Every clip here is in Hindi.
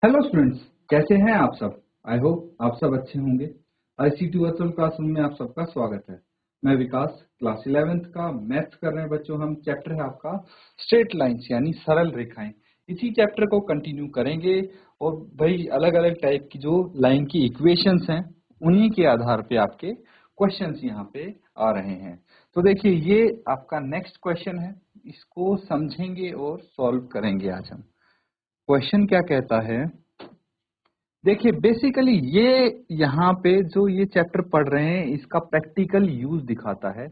हेलो स्टूडेंट्स, कैसे हैं आप सब। आई होप आप सब अच्छे होंगे। ICT वर्चुअल क्लासरूम में आप सबका स्वागत है। मैं विकास, क्लास 11th का मैथ्स कर रहे हैं बच्चों। हम चैप्टर है आपका स्ट्रेट लाइंस यानी सरल रेखाएं। इसी चैप्टर को कंटिन्यू करेंगे और भाई अलग अलग टाइप की जो लाइन की इक्वेशंस हैं उन्हीं के आधार पे आपके क्वेश्चंस यहाँ पे आ रहे हैं। तो देखिए, ये आपका नेक्स्ट क्वेश्चन है, इसको समझेंगे और सॉल्व करेंगे आज हम। क्वेश्चन क्या कहता है, देखिए बेसिकली ये यहाँ पे जो ये चैप्टर पढ़ रहे हैं इसका प्रैक्टिकल यूज दिखाता है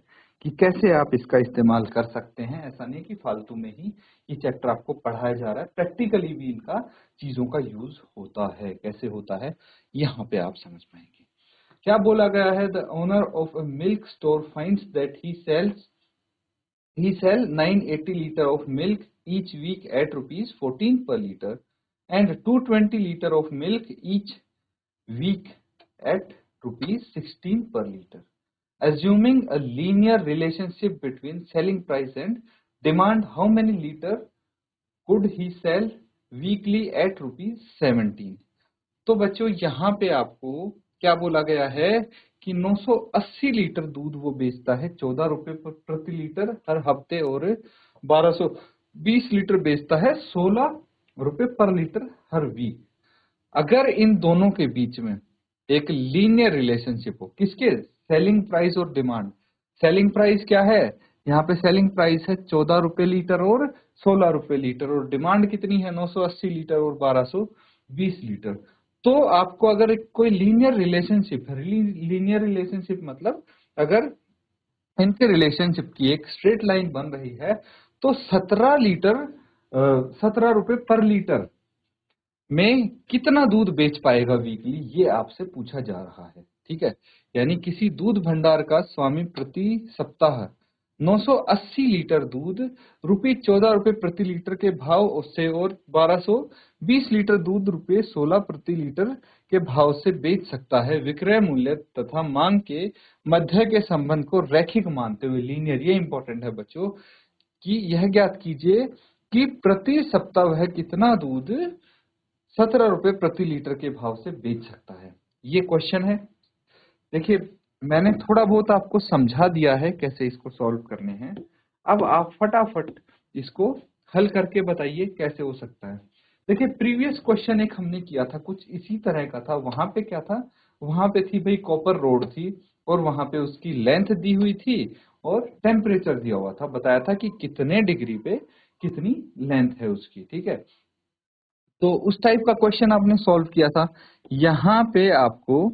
कि कैसे आप इसका इस्तेमाल कर सकते हैं। ऐसा नहीं कि फालतू में ही ये चैप्टर आपको पढ़ाया जा रहा है, प्रैक्टिकली भी इनका चीजों का यूज होता है। कैसे होता है यहाँ पे आप समझ पाएंगे। क्या बोला गया है, the owner of a milk store finds that he sell 980 liter of milk each week at rupees 14 per liter and 220 liter of milk each week at rupees 16 per liter. Assuming a linear relationship between selling price and demand, how many liter could he sell weekly at rupees 17? तो बच्चों यहाँ पे आपको क्या बोला गया है कि 980 लीटर दूध वो बेचता है 14 रुपए प्रति लीटर हर हफ्ते, और 1220 लीटर बेचता है 16 रुपए पर लीटर हर वीक। अगर इन दोनों के बीच में एक लीनियर रिलेशनशिप हो, किसके, सेलिंग प्राइस और डिमांड। सेलिंग प्राइस क्या है, यहाँ पे सेलिंग प्राइस है 14 रुपए लीटर और 16 रुपए लीटर, और डिमांड कितनी है 980 लीटर और 1220 लीटर। तो आपको अगर एक कोई लीनियर रिलेशनशिप है, लीनियर रिलेशनशिप मतलब अगर इनके रिलेशनशिप की एक स्ट्रेट लाइन बन रही है तो 17 रुपए पर लीटर में कितना दूध बेच पाएगा वीकली, ये आपसे पूछा जा रहा है। ठीक है, यानी किसी दूध भंडार का स्वामी प्रति सप्ताह 980 लीटर दूध ₹14 प्रति लीटर के भाव से और 1220 लीटर दूध ₹16 प्रति लीटर के भाव से बेच सकता है। विक्रय मूल्य तथा मांग के मध्य के संबंध को रैखिक मानते हुए, लीनियर, ये इंपॉर्टेंट है बच्चों, कि यह ज्ञात कीजिए कि प्रति सप्ताह वह कितना दूध 17 रुपए प्रति लीटर के भाव से बेच सकता है। ये क्वेश्चन है। देखिए, मैंने थोड़ा बहुत आपको समझा दिया है कैसे इसको सॉल्व करने हैं। अब आप फटाफट इसको हल करके बताइए कैसे हो सकता है। देखिए, प्रीवियस क्वेश्चन एक हमने किया था, कुछ इसी तरह का था। वहां पे क्या था, वहां पे थी भाई कॉपर रोड थी, और वहां पे उसकी लेंथ दी हुई थी और टेम्परेचर दिया हुआ था, बताया था कि कितने डिग्री पे कितनी लेंथ है उसकी। ठीक है, तो उस टाइप का क्वेश्चन आपने सॉल्व किया था। यहां पे आपको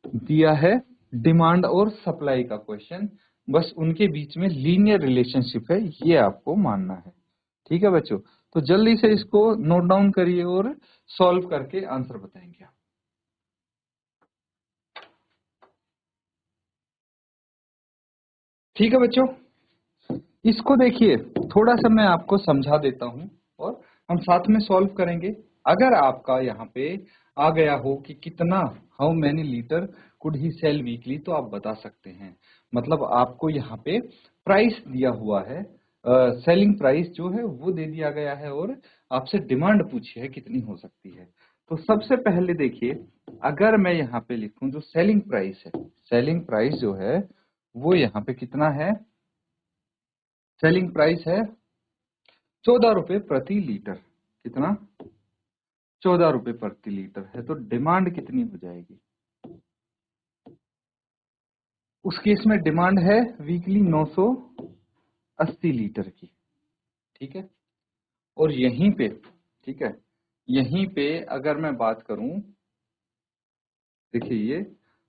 दिया है डिमांड और सप्लाई का क्वेश्चन, बस उनके बीच में लीनियर रिलेशनशिप है, ये आपको मानना है। ठीक है बच्चों, तो जल्दी से इसको नोट डाउन करिए और सॉल्व करके आंसर बताएंगे आप। ठीक है बच्चों, इसको देखिए, थोड़ा सा मैं आपको समझा देता हूं और हम साथ में सॉल्व करेंगे। अगर आपका यहाँ पे आ गया हो कि कितना, how many litre could he sell weekly, तो आप बता सकते हैं। मतलब आपको यहाँ पे प्राइस दिया हुआ है, सेलिंग प्राइस जो है वो दे दिया गया है, और आपसे डिमांड पूछी है कितनी हो सकती है। तो सबसे पहले देखिए, अगर मैं यहाँ पे लिखूं जो सेलिंग प्राइस है, सेलिंग प्राइस जो है वो यहाँ पे कितना है, सेलिंग प्राइस है 14 रुपए प्रति लीटर। कितना, 14 रुपए प्रति लीटर है। तो डिमांड कितनी हो जाएगी, उस केस में डिमांड है वीकली 980 लीटर की। ठीक है, और यहीं पे, ठीक है, यहीं पे अगर मैं बात करूं, देखिए ये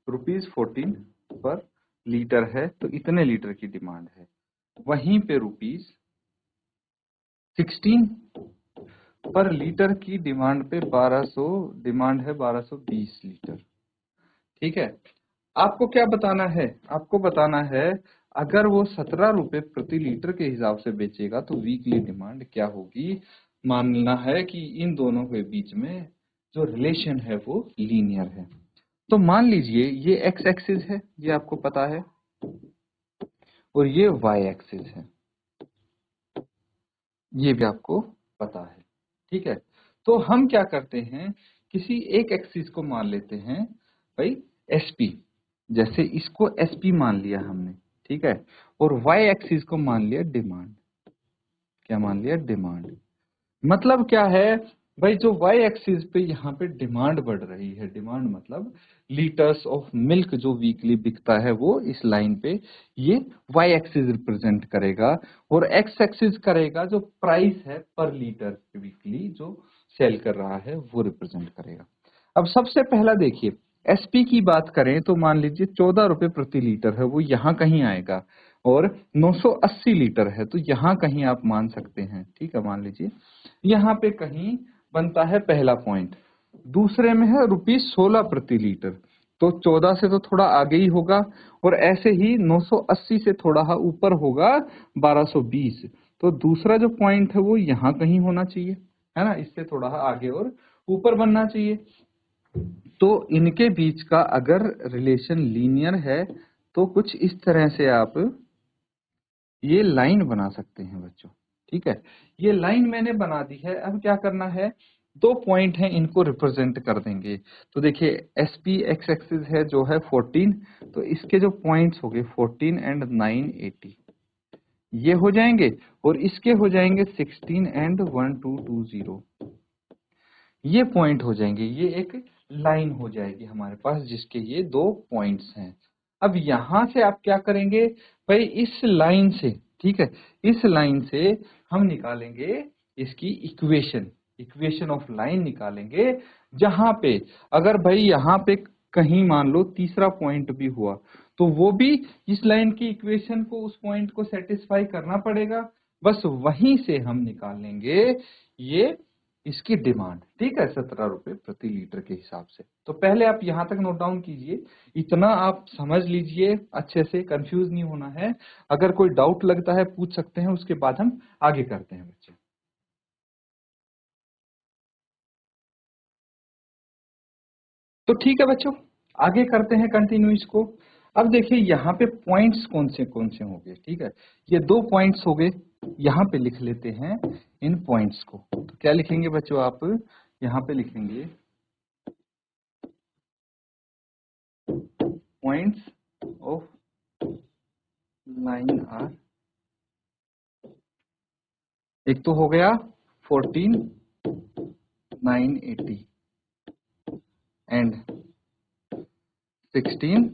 ₹14 पर लीटर है, तो इतने लीटर की डिमांड है। वहीं पे ₹16 पर लीटर की डिमांड पे 1200 डिमांड है, 1220 लीटर। ठीक है, आपको क्या बताना है, आपको बताना है अगर वो 17 रुपए प्रति लीटर के हिसाब से बेचेगा तो वीकली डिमांड क्या होगी। मानना है कि इन दोनों के बीच में जो रिलेशन है वो लीनियर है। तो मान लीजिए ये एक्स एक्सिस है, ये आपको पता है, और ये वाई एक्सिस है, ये भी आपको पता है। ठीक है, तो हम क्या करते हैं, किसी एक एक्सिस को मान लेते हैं भाई एसपी, जैसे इसको एसपी मान लिया हमने, ठीक है, और वाई एक्सिस को मान लिया डिमांड। क्या मान लिया? डिमांड। मतलब क्या है भाई, जो वाई एक्सिस पे यहाँ पे डिमांड बढ़ रही है, डिमांड मतलब लीटर्स ऑफ मिल्क जो वीकली बिकता है वो इस लाइन पे ये वाई एक्सिस रिप्रेजेंट करेगा, और एक्स एक्सिस करेगा जो प्राइस है पर लीटर वीकली जो सेल कर रहा है वो रिप्रेजेंट करेगा। अब सबसे पहला देखिए, एसपी की बात करें तो मान लीजिए 14 रुपए प्रति लीटर है, वो यहाँ कहीं आएगा, और 980 लीटर है तो यहाँ कहीं आप मान सकते हैं, ठीक है, मान लीजिए यहाँ पे कहीं बनता है पहला पॉइंट। दूसरे में है ₹16 प्रति लीटर, तो 14 से तो थोड़ा आगे ही होगा, और ऐसे ही 980 से थोड़ा ऊपर होगा 1220, तो दूसरा जो पॉइंट है वो यहाँ कहीं होना चाहिए, है ना, इससे थोड़ा आगे और ऊपर बनना चाहिए। तो इनके बीच का अगर रिलेशन लीनियर है तो कुछ इस तरह से आप ये लाइन बना सकते हैं बच्चों, ठीक है। ये लाइन मैंने बना दी है, अब क्या करना है, दो पॉइंट हैं इनको रिप्रेजेंट कर देंगे। तो देखिए एसपी एक्स एक्सिस है जो है 14, तो इसके जो पॉइंट्स हो गए 14 एंड 980 ये हो जाएंगे, और इसके हो जाएंगे 16 एंड 1220, ये पॉइंट हो जाएंगे, ये एक लाइन हो जाएगी हमारे पास जिसके ये दो पॉइंट्स हैं। अब यहां से आप क्या करेंगे भाई, इस लाइन से, ठीक है, इस लाइन से हम निकालेंगे इसकी इक्वेशन, इक्वेशन ऑफ लाइन निकालेंगे, जहां पे अगर भाई यहाँ पे कहीं मान लो तीसरा पॉइंट भी हुआ तो वो भी इस लाइन की इक्वेशन को, उस पॉइंट को सेटिस्फाई करना पड़ेगा, बस वहीं से हम निकाल लेंगे ये इसकी डिमांड, ठीक है, 17 रुपए प्रति लीटर के हिसाब से। तो पहले आप यहां तक नोट डाउन कीजिए, इतना आप समझ लीजिए अच्छे से, कंफ्यूज नहीं होना है। अगर कोई डाउट लगता है पूछ सकते हैं, उसके बाद हम आगे करते हैं बच्चे। तो ठीक है बच्चों, आगे करते हैं कंटिन्यू इसको। अब देखिए यहाँ पे पॉइंट्स कौन से होंगे, ठीक है, ये दो पॉइंट्स हो गए, यहाँ पे लिख लेते हैं इन पॉइंट्स को। तो क्या लिखेंगे बच्चों, आप यहाँ पे लिखेंगे पॉइंट्स ऑफ लाइन आर, एक तो हो गया 14 980 एंड 16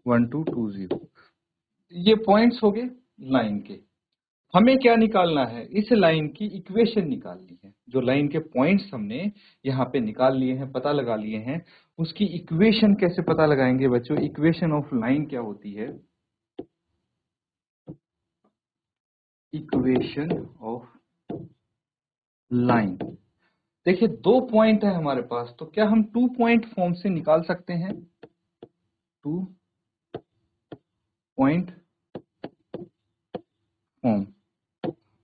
1220, ये पॉइंट्स हो गए लाइन के। हमें क्या निकालना है, इस लाइन की इक्वेशन निकालनी है। जो लाइन के पॉइंट्स हमने यहाँ पे निकाल लिए हैं, पता लगा लिए हैं, उसकी इक्वेशन कैसे पता लगाएंगे बच्चों, इक्वेशन ऑफ लाइन क्या होती है, इक्वेशन ऑफ लाइन। देखिए दो पॉइंट है हमारे पास, तो क्या हम 2 पॉइंट फॉर्म से निकाल सकते हैं, 2 पॉइंट फॉर्म,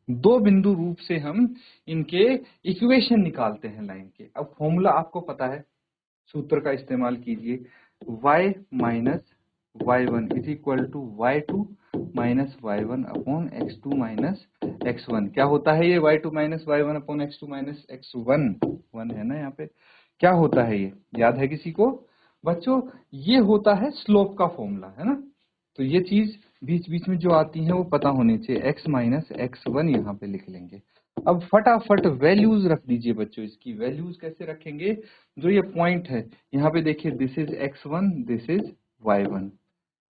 दो बिंदु रूप से हम इनके इक्वेशन निकालते हैं लाइन के। अब फॉर्मूला आपको पता है, सूत्र का इस्तेमाल कीजिए, y minus y1 is equal to y2 minus y1 upon x2 minus x1। क्या होता है ये y2 minus y1 upon x2 minus x1, 1 है ना यहाँ पे, क्या होता है ये याद है किसी को बच्चों, ये होता है स्लोप का फॉर्मूला, है ना। तो ये चीज बीच बीच में जो आती है वो पता होनी चाहिए, x माइनस x1 यहाँ पे लिख लेंगे। अब फटाफट वैल्यूज रख दीजिए बच्चों, इसकी वैल्यूज कैसे रखेंगे, जो ये पॉइंट है यहाँ पे देखिए, this is x1, this is y1,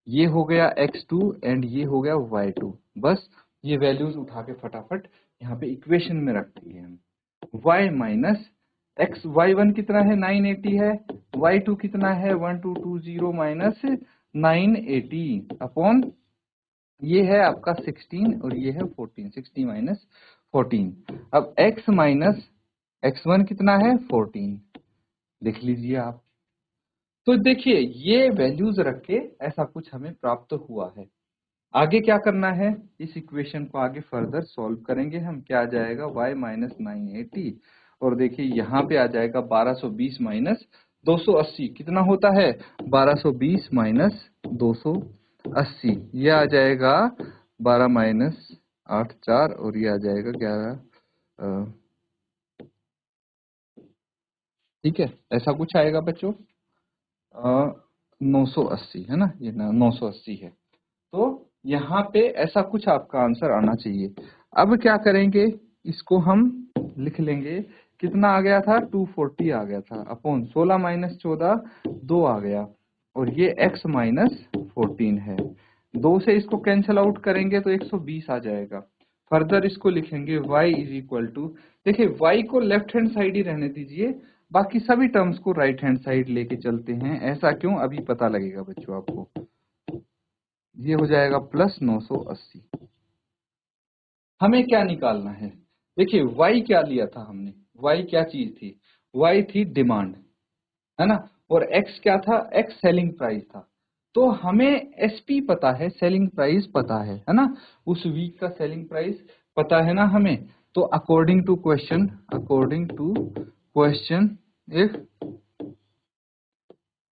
ये हो गया x2 एंड ये हो गया y2। बस ये वैल्यूज उठा के फटाफट यहाँ पे इक्वेशन में रख देंगे हम। y माइनस x, y1 कितना है 980 है, y2 कितना है 1220 माइनस 980 अपॉन ये है आपका 16 और ये है 14, 60 माइनस 14। अब x माइनस x1 कितना है 14, लिख लीजिए आप। तो देखिए ये वैल्यूज रख के ऐसा कुछ हमें प्राप्त हुआ है। आगे क्या करना है, इस इक्वेशन को आगे फर्दर सॉल्व करेंगे हम, क्या आ जाएगा y माइनस 980, और देखिए यहाँ पे आ जाएगा 1220 माइनस 280, कितना होता है 1220 माइनस 280, ये आ जाएगा 12 माइनस 8 4, और ये आ जाएगा 11 ठीक है, ऐसा कुछ आएगा बच्चों। 980 है ना, ये 980 है। तो यहाँ पे ऐसा कुछ आपका आंसर आना चाहिए। अब क्या करेंगे, इसको हम लिख लेंगे। कितना आ गया था, 240 आ गया था, अपॉन 16 माइनस 14 2 आ गया, और ये x माइनस 14 है। 2 से इसको कैंसिल आउट करेंगे तो 120 आ जाएगा। फर्दर इसको लिखेंगे y इज इक्वल टू, देखिए y को लेफ्ट हैंड साइड ही रहने दीजिए, बाकी सभी टर्म्स को राइट हैंड साइड लेके चलते हैं। ऐसा क्यों, अभी पता लगेगा बच्चों आपको। ये हो जाएगा प्लस 980। हमें क्या निकालना है, देखिए y क्या लिया था हमने, y क्या चीज थी, y थी डिमांड, है ना, और x क्या था, x सेलिंग प्राइस था। तो हमें SP पता है, सेलिंग प्राइस पता है ना, उस वीक का सेलिंग प्राइस पता है ना हमें। तो according to question, if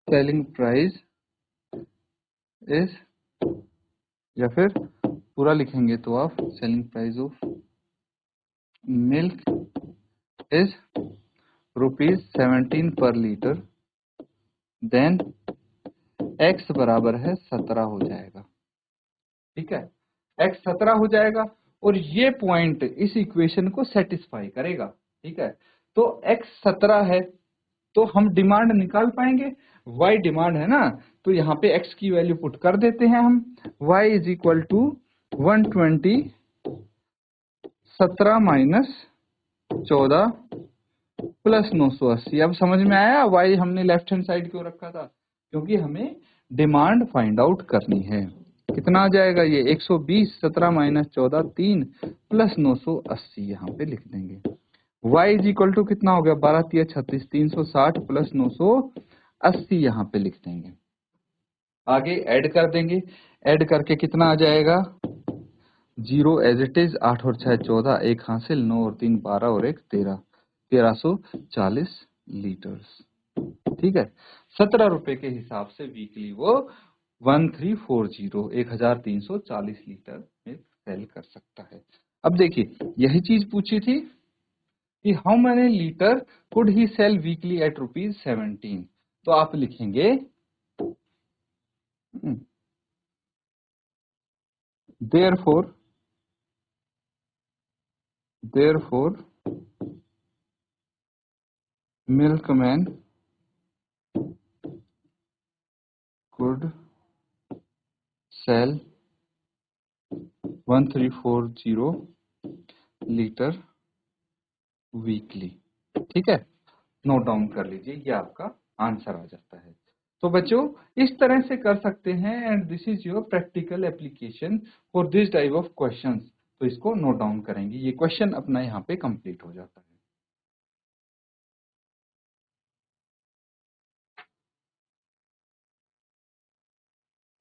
selling price is, या फिर पूरा लिखेंगे तो आप, selling price of milk is ₹17 per litre, then x बराबर है 17 हो जाएगा। ठीक है, x 17 हो जाएगा, और ये पॉइंट इस इक्वेशन को सेटिस्फाई करेगा। ठीक है, तो x 17 है, तो हम डिमांड निकाल पाएंगे, y डिमांड है ना, तो यहाँ पे x की वैल्यू पुट कर देते हैं हम। y is equal to 120 17 minus 14 plus 980। अब समझ में आया y हमने लेफ्ट हैंड साइड क्यों रखा था, क्योंकि हमें डिमांड फाइंड आउट करनी है। कितना आ जाएगा ये, 120 17 माइनस 14 3 प्लस 980 यहाँ पे लिख देंगे। y इज इक्वल टू कितना हो गया, 12 3 36 360 प्लस 980 यहाँ पे लिख देंगे। आगे ऐड कर देंगे, ऐड करके कितना आ जाएगा, 0 एज इट इज, 8 और 6 14, 1 हासिल, 9 और 3 12 और 1 13, 1340 लीटर्स। ठीक है, 17 रुपए के हिसाब से वीकली वो 1340 लीटर में सेल कर सकता है। अब देखिए यही चीज पूछी थी कि how many litre could he sell weekly at ₹17। तो आप लिखेंगे therefore milkman could sell 1340 लीटर वीकली। ठीक है, नोट डाउन कर लीजिए, ये आपका आंसर आ जाता है। तो बच्चों इस तरह से कर सकते हैं, and this is your practical application for this type of questions. तो इसको नोट डाउन करेंगे, ये क्वेश्चन अपना यहाँ पे कंप्लीट हो जाता है।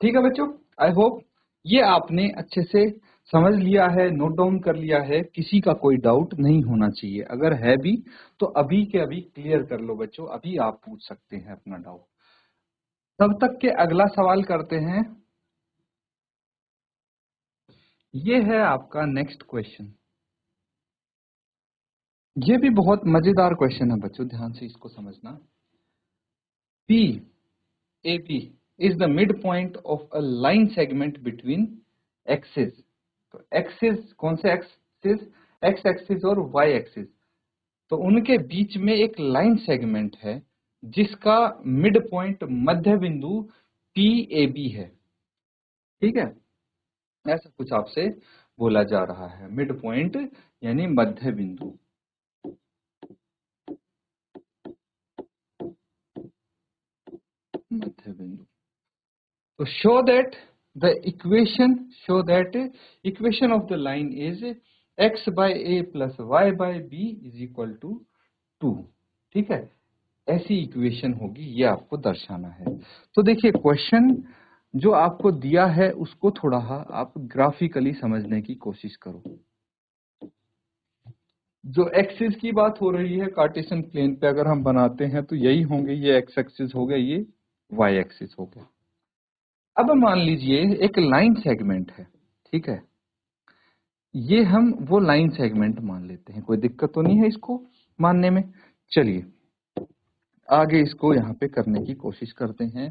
ठीक है बच्चों, आई होप ये आपने अच्छे से समझ लिया है, नोट डाउन कर लिया है, किसी का कोई डाउट नहीं होना चाहिए। अगर है भी तो अभी के अभी क्लियर कर लो बच्चों, अभी आप पूछ सकते हैं अपना डाउट। तब तक के अगला सवाल करते हैं, ये है आपका नेक्स्ट क्वेश्चन। ये भी बहुत मजेदार क्वेश्चन है बच्चों, ध्यान से इसको समझना। P AB is the midpoint of a line segment between axes। तो एक्सिस कौन से एक्सिस, एक्स एक्सिस और वाई एक्सिस, तो उनके बीच में एक लाइन सेगमेंट है जिसका मिड पॉइंट मध्य बिंदु PAB है। ठीक है, ऐसा कुछ आपसे बोला जा रहा है, मिड पॉइंट यानी मध्य बिंदु। मध्य बिंदु, तो show that equation of the line is x by a plus y by b is equal to 2। ठीक है, ऐसी इक्वेशन होगी, ये आपको दर्शाना है। तो देखिए क्वेश्चन जो आपको दिया है उसको थोड़ा आप ग्राफिकली समझने की कोशिश करो। जो एक्सिस की बात हो रही है कार्टेशियन प्लेन पे अगर हम बनाते हैं तो यही होंगे, ये एक्स एक्सिस हो गया, ये वाई एक्सिस हो गया। अब मान लीजिए एक लाइन सेगमेंट है, ठीक है, ये हम वो लाइन सेगमेंट मान लेते हैं, कोई दिक्कत तो नहीं है इसको मानने में। चलिए आगे इसको यहाँ पे करने की कोशिश करते हैं।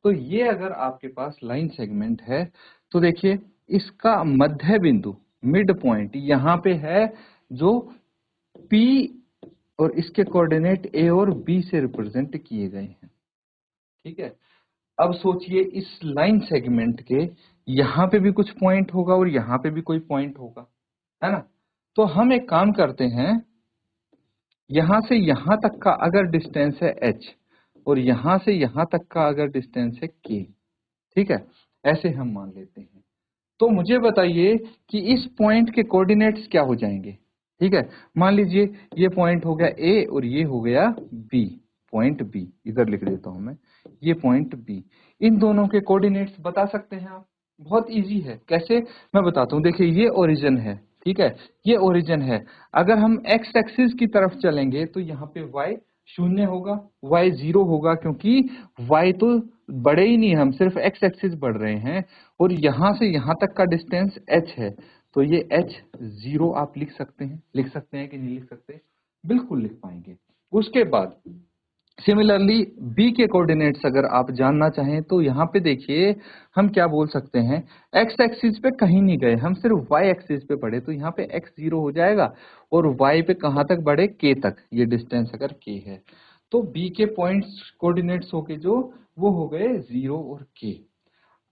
तो ये अगर आपके पास लाइन सेगमेंट है तो देखिए इसका मध्य बिंदु मिड पॉइंट यहाँ पे है, जो P और इसके कोऑर्डिनेट A और B से रिप्रेजेंट किए गए हैं। ठीक है, अब सोचिए इस लाइन सेगमेंट के यहाँ पे भी कुछ पॉइंट होगा और यहाँ पे भी कोई पॉइंट होगा, है ना। तो हम एक काम करते हैं, यहां से यहां तक का अगर डिस्टेंस है h और यहां से यहां तक का अगर डिस्टेंस है k, ठीक है, ऐसे हम मान लेते हैं। तो मुझे बताइए कि इस पॉइंट के कोऑर्डिनेट्स क्या हो जाएंगे। ठीक है, मान लीजिए ये पॉइंट हो गया A और ये हो गया B, पॉइंट B, इधर लिख देता हूं मैं, ये पॉइंट B। इन दोनों के कोऑर्डिनेट्स बता सकते हैं आप, बहुत इजी है। कैसे, मैं बताता हूं। देखिए ये ओरिजिन है, ठीक है, ये ओरिजिन है। अगर हम एक्स एक्सिस की तरफ चलेंगे तो यहाँ पे y 0 होगा, y 0 होगा, क्योंकि y तो बढ़े ही नहीं, हम सिर्फ एक्स एक्सिस बढ़ रहे हैं और यहां से यहां तक का डिस्टेंस h है, तो ये h 0 आप लिख सकते हैं। लिख सकते हैं कि नहीं लिख सकते, बिल्कुल लिख पाएंगे। उसके बाद सिमिलरली b के कोऑर्डिनेट्स अगर आप जानना चाहें तो यहाँ पे देखिए हम क्या बोल सकते हैं, x एक्सिस पे कहीं नहीं गए, हम सिर्फ y एक्सिस पे बढ़े, तो यहाँ पे x 0 हो जाएगा और y पे कहाँ तक बढ़े, k तक, ये डिस्टेंस अगर k है। तो b के पॉइंट्स कोऑर्डिनेट्स हो गए जो, वो हो गए 0 और k।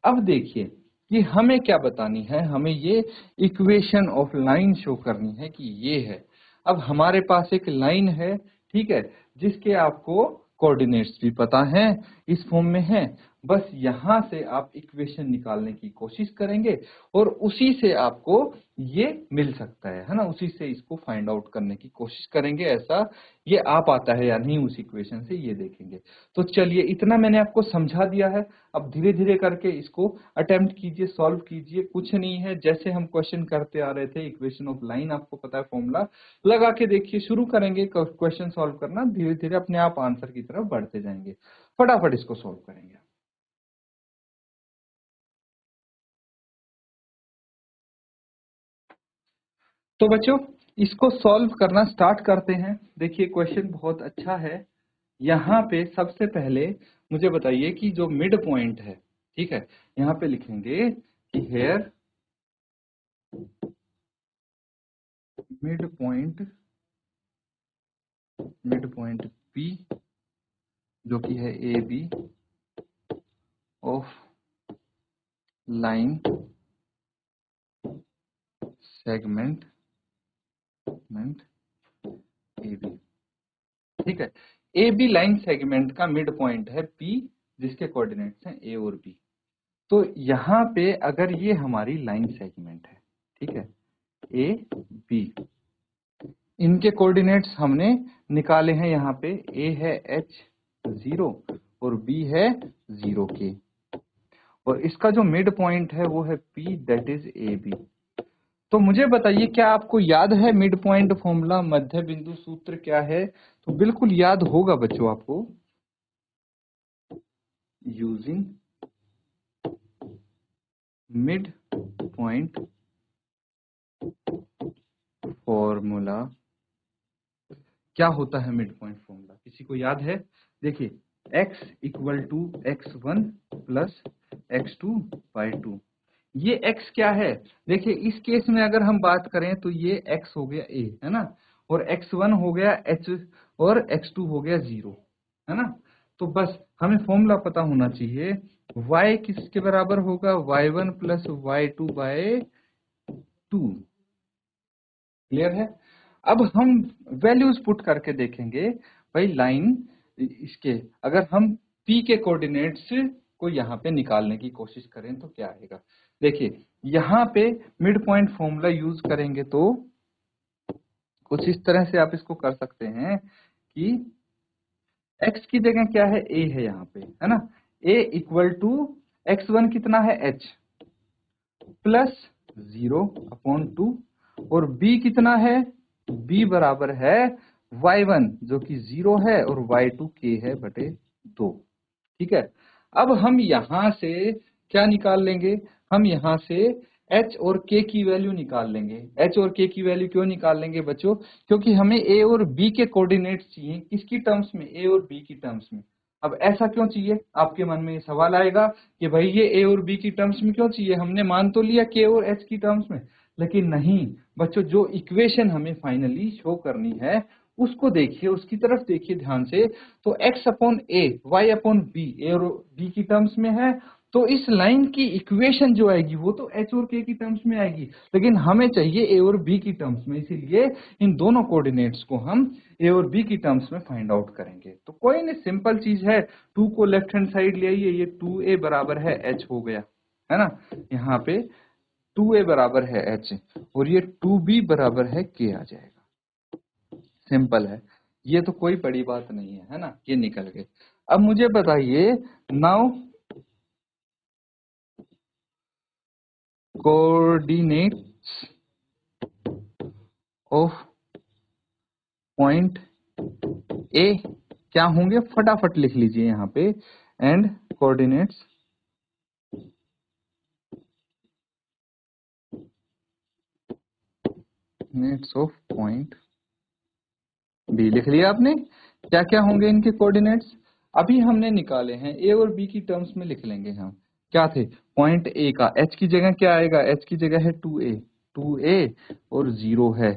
अब देखिए कि हमें क्या बतानी है, हमें ये इक्वेशन ऑफ लाइन शो करनी है कि ये है। अब हमारे पास एक लाइन है, ठीक है, जिसके आपको कोऑर्डिनेट्स भी पता हैं, इस फॉर्म में है। बस यहां से आप इक्वेशन निकालने की कोशिश करेंगे और उसी से आपको ये मिल सकता है ना, उसी से इसको फाइंड आउट करने की कोशिश करेंगे। ऐसा ये आ पाता है या नहीं उस इक्वेशन से, ये देखेंगे। तो चलिए इतना मैंने आपको समझा दिया है, अब धीरे धीरे करके इसको अटेम्प्ट कीजिए, सॉल्व कीजिए। कुछ नहीं है, जैसे हम क्वेश्चन करते आ रहे थे, इक्वेशन ऑफ लाइन आपको पता है फॉर्मूला, लगा के देखिए। शुरू करेंगे क्वेश्चन सॉल्व करना, धीरे धीरे अपने आप आंसर की तरफ बढ़ते जाएंगे। फटाफट इसको सॉल्व करेंगे। तो बच्चों इसको सॉल्व करना स्टार्ट करते हैं। देखिए क्वेश्चन बहुत अच्छा है। यहाँ पे सबसे पहले मुझे बताइए कि जो मिड पॉइंट है, ठीक है, यहाँ पे लिखेंगे कि हेयर मिड पॉइंट P जो कि है A B of line segment A B. ठीक है, ए बी लाइन सेगमेंट का मिड पॉइंट है P, जिसके कोऑर्डिनेट्स हैं A और B। तो यहाँ पे अगर ये हमारी लाइन सेगमेंट है, ठीक है, ए बी, इनके कोऑर्डिनेट्स हमने निकाले हैं। यहाँ पे A है h 0 और B है 0 k, और इसका जो मिड पॉइंट है वो है P, that is A B. तो मुझे बताइए क्या आपको याद है मिड पॉइंट फॉर्मूला, मध्य बिंदु सूत्र क्या है? तो बिल्कुल याद होगा बच्चों आपको, यूजिंग मिड पॉइंट फॉर्मूला। क्या होता है मिड पॉइंट फॉर्मूला, किसी को याद है? देखिए x equal to x1 plus x2 by 2। ये x क्या है? देखिए इस केस में अगर हम बात करें तो ये x हो गया a, है ना, और x1 हो गया h और x2 हो गया 0, है ना। तो बस हमें फॉर्मूला पता होना चाहिए, y किसके बराबर होगा, y1 plus y2 bye 2। Clear है? अब हम वैल्यूज पुट करके देखेंगे भाई लाइन इसके, अगर हम P के कोऑर्डिनेट्स को यहाँ पे निकालने की कोशिश करें तो क्या आएगा। देखिए यहाँ पे मिड पॉइंट फॉर्मूला यूज करेंगे तो कुछ इस तरह से आप इसको कर सकते हैं कि x की जगह क्या है, a है यहाँ पे, है ना। a इक्वल टू x1 कितना है h प्लस 0/2, और b कितना है, b बराबर है y1 जो कि 0 है और y2 k है बटे 2। ठीक है, अब हम यहां से क्या निकाल लेंगे, हम यहां से एच और के की वैल्यू निकाल लेंगे। एच और के की वैल्यू क्यों निकाल लेंगे बच्चों? क्योंकि हमें ए और बी के कोऑर्डिनेट्स चाहिए। किसकी टर्म्स में? ए और बी की टर्म्स में। अब ऐसा क्यों चाहिए? आपके मन में ये सवाल आएगा कि भाई ये ए और बी की टर्म्स में क्यों चाहिए? हमने मान तो लिया के और एच की टर्म्स में, लेकिन नहीं बच्चों, जो इक्वेशन हमें फाइनली शो करनी है उसको देखिए, उसकी तरफ देखिए ध्यान से। तो x अपॉन ए, y अपॉन बी, ए और बी की टर्म्स में है, तो इस लाइन की इक्वेशन जो आएगी वो तो h और k की टर्म्स में आएगी, लेकिन हमें चाहिए a और b की टर्म्स में। इसीलिए इन दोनों कोऑर्डिनेट्स को हम a और b की टर्म्स में फाइंड आउट करेंगे। तो कोई नहीं, सिंपल चीज है, 2 को लेफ्ट हैंड साइड ले आइए, ये 2a बराबर है h हो गया, है ना। यहाँ पे 2a बराबर है h और ये 2b बराबर है k आ जाएगा। सिंपल है, ये तो कोई बड़ी बात नहीं है ना, ये निकल गए। अब मुझे बताइए, now coordinates of point A क्या होंगे, फटाफट लिख लीजिए यहाँ पे। And coordinates of point B लिख लिया आपने। क्या क्या होंगे इनके कोऑर्डिनेट्स? अभी हमने निकाले हैं, ए और बी की टर्म्स में लिख लेंगे हम। क्या थे? पॉइंट ए का एच की जगह क्या आएगा? एच की जगह है 2a और 0 है,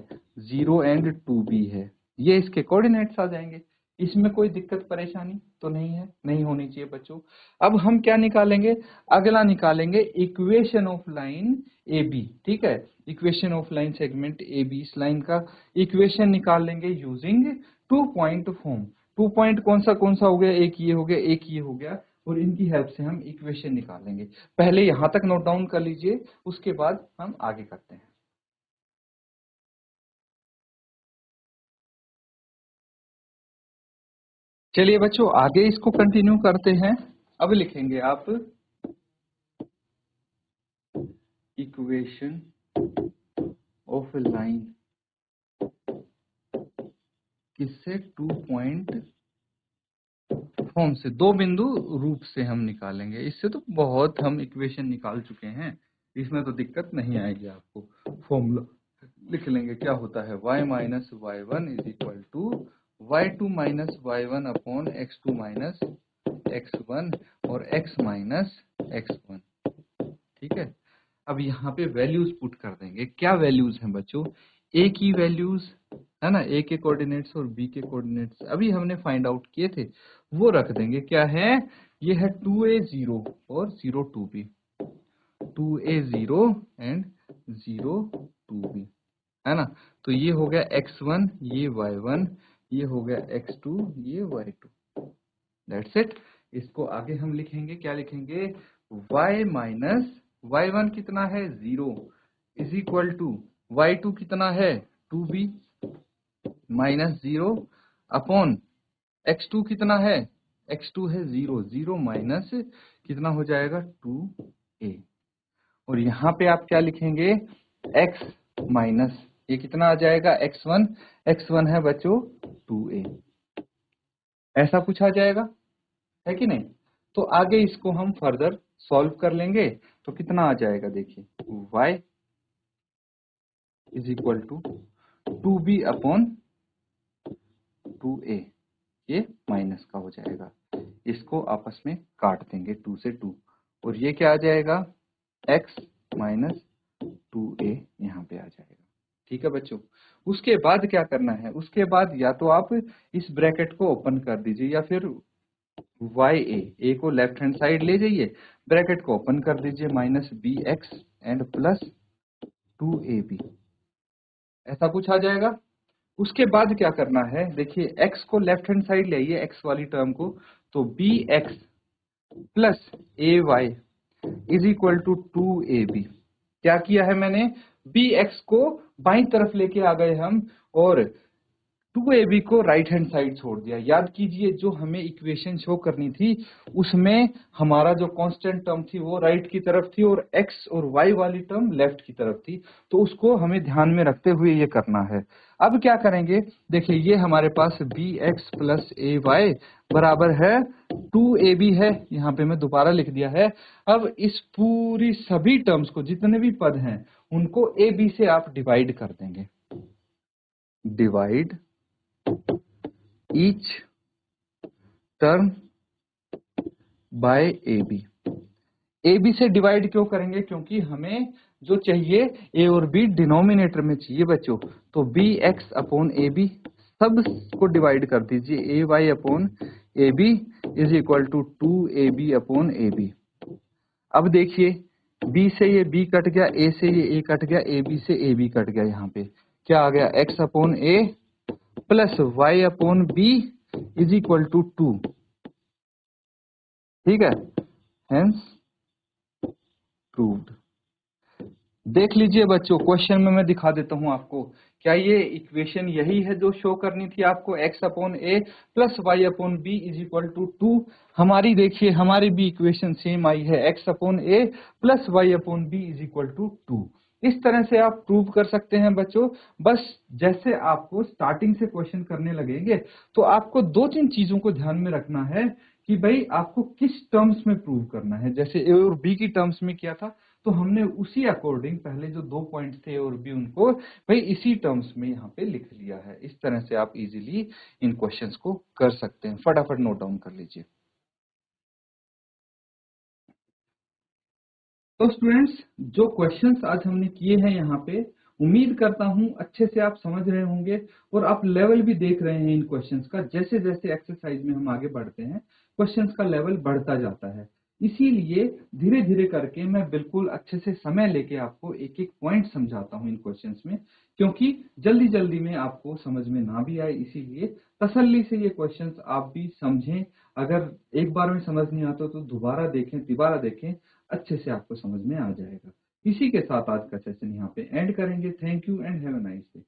0 एंड 2b है, ये इसके कोऑर्डिनेट्स आ जाएंगे। इसमें कोई दिक्कत परेशानी तो नहीं है, नहीं होनी चाहिए बच्चों। अब हम क्या निकालेंगे? अगला निकालेंगे equation of line A B, ठीक है। Equation of line segment A B, इस लाइन का इक्वेशन निकाल लेंगे यूजिंग 2 पॉइंट फॉर्म। 2 पॉइंट कौन सा हो गया? एक ये हो गया, एक ये हो गया, और इनकी हेल्प से हम इक्वेशन निकालेंगे। पहले यहां तक नोट डाउन कर लीजिए, उसके बाद हम आगे करते हैं। चलिए बच्चों, आगे इसको कंटिन्यू करते हैं। अब लिखेंगे आप इक्वेशन ऑफ लाइन किससे? 2 पॉइंट फॉर्म से, 2 बिंदु रूप से हम निकालेंगे। इससे तो बहुत हम इक्वेशन निकाल चुके हैं, इसमें तो दिक्कत नहीं आएगी आपको। फॉर्मूला लिख लेंगे, क्या होता है? y minus y one is equal to y2 minus y one upon x2 minus x1 और x माइनस x1, ठीक है। अब यहाँ पे वैल्यूज पुट कर देंगे। क्या वैल्यूज हैं बच्चों? a की वैल्यूज है ना, a के कोऑर्डिनेट्स और b के कोऑर्डिनेट्स अभी हमने फाइंड आउट किए थे, वो रख देंगे। क्या है? ये है 2a 0 और 0 2b, 2a 0 एंड 0 2b, है ना। तो ये हो गया x1, ये y1, ये हो गया x2, ये y2। That's it. इसको आगे हम लिखेंगे, क्या लिखेंगे? y माइनस y1 कितना है? 0 इज इक्वल टू y2 कितना है? 2b माइनस 0 अपॉन x2 कितना है? x2 है 0, 0 माइनस कितना हो जाएगा? 2a। और यहाँ पे आप क्या लिखेंगे? x माइनस ये कितना आ जाएगा? x1, x1 है बच्चों 2a। ऐसा कुछ आ जाएगा, है कि नहीं? तो आगे इसको हम फर्दर सॉल्व कर लेंगे, तो कितना आ जाएगा देखिए, y is equal to 2b upon 2a, ये माइनस का हो जाएगा। इसको आपस में काट देंगे 2 से 2, और ये क्या आ जाएगा? x माइनस 2a यहाँ पे आ जाएगा, ठीक है बच्चों। उसके बाद क्या करना है? उसके बाद या तो आप इस ब्रैकेट को ओपन कर दीजिए, या फिर a को लेफ्ट हैंड साइड ले जाइए, ब्रैकेट को ओपन कर दीजिए, minus bx and plus 2ab, ऐसा कुछ आ जाएगा। उसके बाद क्या करना है? देखिए x को लेफ्ट हैंड साइड ले आइए, x वाली टर्म को, तो bx plus ay is equal to 2ab। क्या किया है मैंने? bx को बाईं तरफ लेके आ गए हम, और 2ab को राइट हैंड साइड छोड़ दिया। याद कीजिए जो हमें इक्वेशन शो करनी थी उसमें हमारा जो कांस्टेंट टर्म थी वो राइट की तरफ थी और x और y वाली टर्म लेफ्ट की तरफ थी, तो उसको हमें ध्यान में रखते हुए ये करना है। अब क्या करेंगे, देखिए ये हमारे पास bx प्लस ay बराबर है 2ab है, यहाँ पे मैं दोबारा लिख दिया है। अब इस पूरी सभी टर्म्स को, जितने भी पद हैं उनको ab से आप डिवाइड कर देंगे। Divide each term by AB। AB से डिवाइड क्यों करेंगे, क्योंकि हमें जो चाहिए A और B डिनोमिनेटर में चाहिए बच्चों। तो bx अपॉन AB सब को डिवाइड कर दीजिए, ay upon AB is equal to 2ab upon AB। अब देखिए B से ये B कट गया, A से ये A कट गया, AB से AB कट गया, यहाँ पे क्या आ गया x upon A plus y upon B is equal to 2। ठीक है, हेंस प्रूव्ड। देख लीजिए बच्चों, क्वेश्चन में मैं दिखा देता हूं आपको, क्या ये इक्वेशन यही है जो शो करनी थी आपको, x upon a plus y upon B is equal to 2। हमारी देखिए हमारी भी इक्वेशन सेम आई है, x upon a plus y upon B is equal to 2। इस तरह से आप प्रूव कर सकते हैं बच्चों। बस जैसे आपको स्टार्टिंग से क्वेश्चन करने लगेंगे तो आपको दो तीन चीजों को ध्यान में रखना है कि भाई आपको किस टर्म्स में प्रूव करना है। जैसे ए और बी की टर्म्स में किया था तो हमने उसी अकॉर्डिंग पहले जो 2 पॉइंट थे ए और बी उनको भाई इसी टर्म्स में यहाँ पे लिख लिया है। इस तरह से आप इजीली इन क्वेश्चंस को कर सकते हैं। फटाफट नोट डाउन कर लीजिए। तो स्टूडेंट्स जो क्वेश्चंस आज हमने किए हैं यहाँ पे, उम्मीद करता हूं अच्छे से आप समझ रहे होंगे और आप लेवल भी देख रहे हैं इन क्वेश्चंस का। जैसे जैसे एक्सरसाइज में हम आगे बढ़ते हैं क्वेश्चंस का लेवल बढ़ता जाता है, इसीलिए धीरे धीरे करके मैं बिल्कुल अच्छे से समय लेके आपको एक एक पॉइंट समझाता हूं इन क्वेश्चंस में, क्योंकि जल्दी जल्दी में आपको समझ में ना भी आए, इसीलिए तसल्ली से ये क्वेश्चंस आप भी समझें। अगर एक बार में समझ नहीं आता तो दोबारा देखें, तिबारा देखें, अच्छे से आपको समझ में आ जाएगा। इसी के साथ आज का सेशन यहाँ पे एंड करेंगे। Thank you and have a nice day.